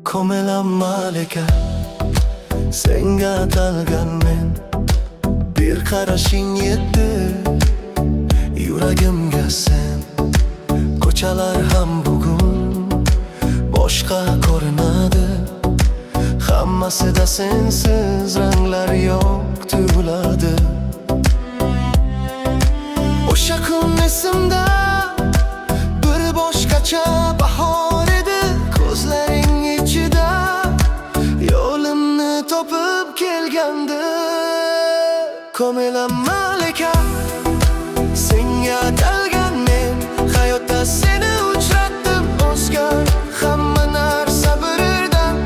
ko'milam malika, senga atalgan men. Bir qarashing yetdi yuragimga sen. Ko'chalar ham bugun boshqa ko'rinadi, hammasida sensiz ranglar yo'q tuyuladi. O'sha kun esimda, bir boshqacha bahor edi. Ko'zlaring ichida yo'limni topib kelgandi. Ko'milam malika, senga atalgan men. Hayotda seni uchratdim o'zgar, hamma narsa birdan.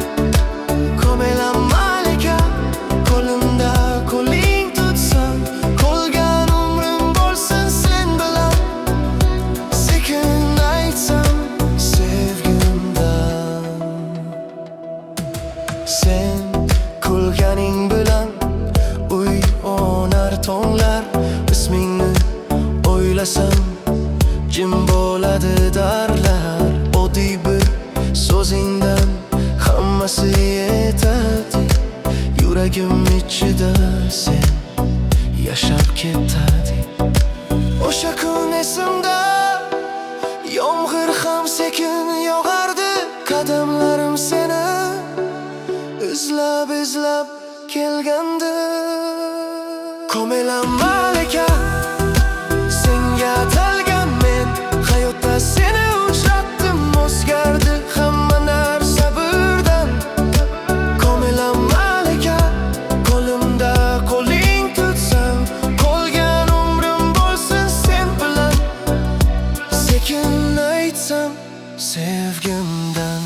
Ko'milam malika, qo'limda qo'ling tutsam, qolgan umrim bo'lsin sen bilan. Sekin aytsam sevgimdan. Sen kulganing bilan uyg'onar tonglar. Ismingni o'ylasam jim bo'ladi darlar. Oddiy bir so'zingdan hammasi yetadi. Yuragim ichida sen yashab ketadi. O'sha kun esimda, yomg'ir ham sekin yog'ardi. Qadamlarim seni izlab kelgandi. Ko'milam malika, senga atalgan men. Hayotda seni uchratdim o'zgardi, hamma narsa birdan. Ko'milam malika, qo'limda qo'ling tutsam, qolgan umrim bo'lsin sen bilan. Sekin aytsam sevgimdan.